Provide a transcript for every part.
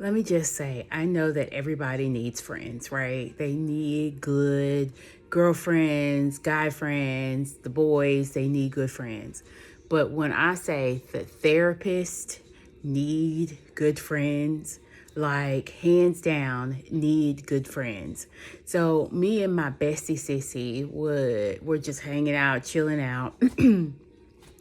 Let me just say, I know that everybody needs friends, right? They need good girlfriends, guy friends, the boys, they need good friends. But when I say the therapist need good friends, like hands down need good friends. So me and my bestie sissy were just hanging out, chilling out,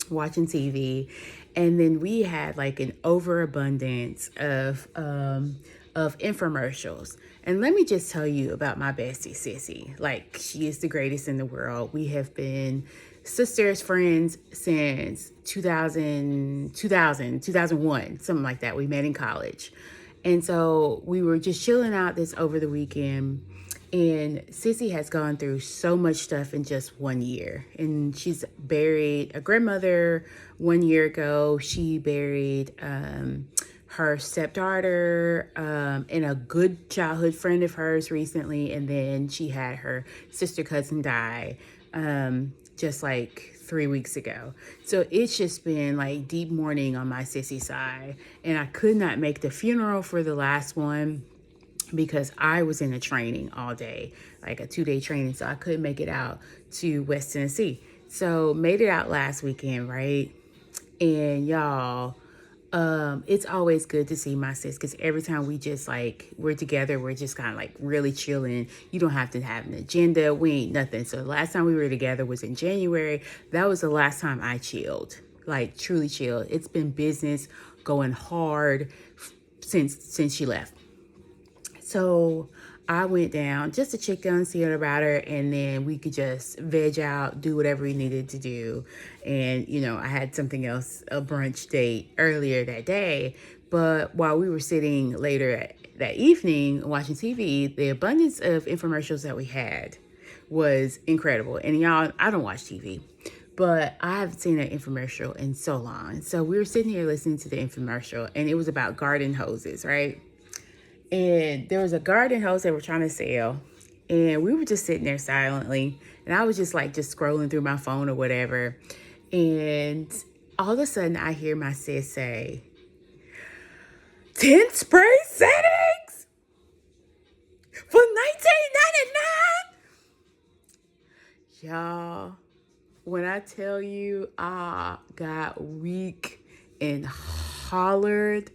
watching TV, and then we had like an overabundance of infomercials. And let me just tell you about my bestie Sissy. Like, she is the greatest in the world. We have been sisters, friends since 2001, something like that. We met in college. And so we were just chilling out this over the weekend. And Sissy has gone through so much stuff in just 1 year. And she's buried a grandmother 1 year ago. She buried her stepdaughter and a good childhood friend of hers recently. And then she had her sister cousin die just like 3 weeks ago. So it's just been like deep mourning on my sissy side. And I could not make the funeral for the last one because I was in a training all day, like a 2-day training. So I couldn't make it out to West Tennessee. So made it out last weekend, right? And y'all, it's always good to see my sis, because every time we just like, we're together, we're just kind of like really chilling. You don't have to have an agenda. We ain't nothing. So the last time we were together was in January. That was the last time I chilled, like truly chilled. It's been business going hard since she left. So I went down just to check on, see about her, and then we could just veg out, do whatever we needed to do. And, you know, I had something else, a brunch date earlier that day. But while we were sitting later that evening watching TV, the abundance of infomercials that we had was incredible. And y'all, I don't watch TV, but I haven't seen an infomercial in so long. So we were sitting here listening to the infomercial, and it was about garden hoses, right? And there was a garden hose they were trying to sell. And we were just sitting there silently. And I was just like, just scrolling through my phone or whatever. And all of a sudden I hear my sis say, 10 spray settings for $19.99. Y'all, when I tell you I got weak and hollered,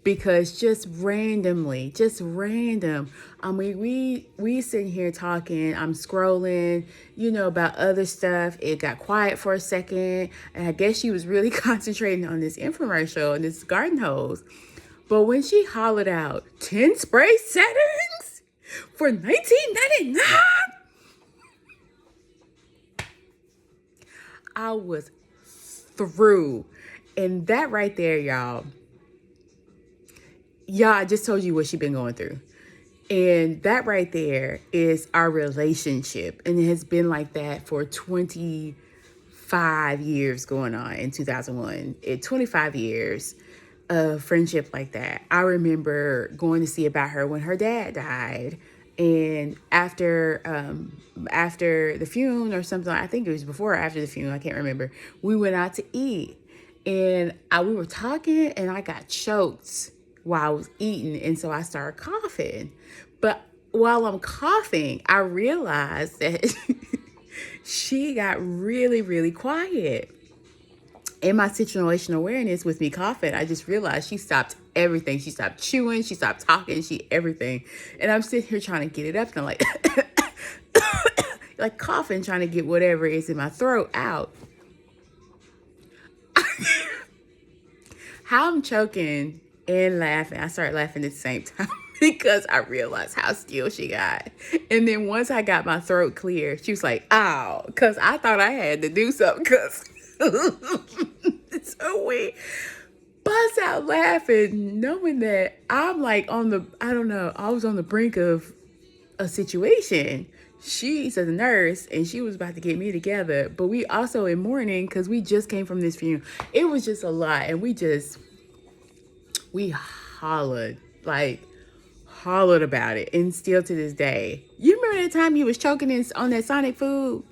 because just randomly, just random. I mean, we sitting here talking, I'm scrolling, you know, about other stuff. It got quiet for a second, and I guess she was really concentrating on this infomercial and this garden hose. But when she hollered out, 10 spray settings for $19.99, I was through. And that right there, y'all, I just told you what she's been going through. And that right there is our relationship. And it has been like that for 25 years going on in 2001. 25 years of friendship like that. I remember going to see about her when her dad died. And after the funeral or something, I think it was before or after the funeral, I can't remember, we went out to eat. And we were talking, and I got choked while I was eating, and so I started coughing. But while I'm coughing, I realized that she got really, really quiet. In my situational awareness with me coughing, I just realized she stopped everything. She stopped chewing, she stopped talking, everything. And I'm sitting here trying to get it up, and I'm like, like coughing, trying to get whatever is in my throat out. How I'm choking and laughing. I started laughing at the same time because I realized how still she got. And then once I got my throat clear, she was like, ow, because I thought I had to do something, because so we bust out laughing, knowing that I'm like I was on the brink of a situation. She's a nurse, and she was about to get me together, but we also in mourning because we just came from this funeral. It was just a lot, and we hollered about it, and still to this day. You remember that time you was choking on that Sonic food?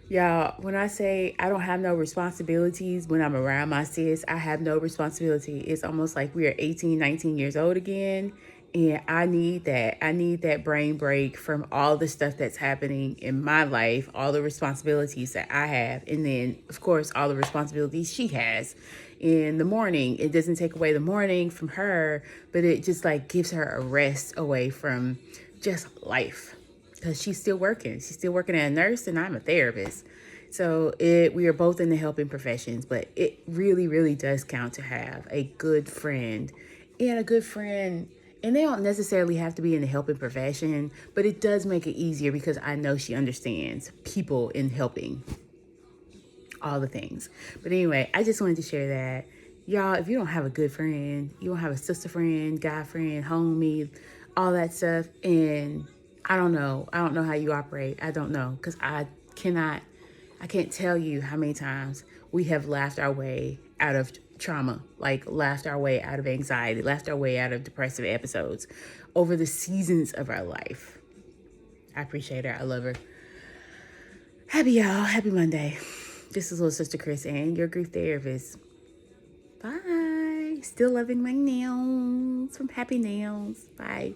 Y'all, when I say I don't have no responsibilities when I'm around my sis, I have no responsibility. It's almost like we are 18, 19 years old again. And I need that. I need that brain break from all the stuff that's happening in my life, all the responsibilities that I have. And then, of course, all the responsibilities she has in the morning. It doesn't take away the morning from her, but it just like gives her a rest away from just life, because she's still working. She's still working as a nurse, and I'm a therapist. So we are both in the helping professions, but it really, really does count to have a good friend and a good friend. And they don't necessarily have to be in the helping profession, but it does make it easier because I know she understands people in helping all the things. But anyway, I just wanted to share that. Y'all, if you don't have a good friend, you don't have a sister friend, guy friend, homie, all that stuff, and I don't know. I don't know how you operate. I don't know, because I can't tell you how many times we have laughed our way out of trauma, like laughed our way out of anxiety, laughed our way out of depressive episodes over the seasons of our life. I appreciate her. I love her. Happy y'all. Happy Monday. This is Little Sister Chris and your grief therapist. Bye. Still loving my nails from Happy Nails. Bye.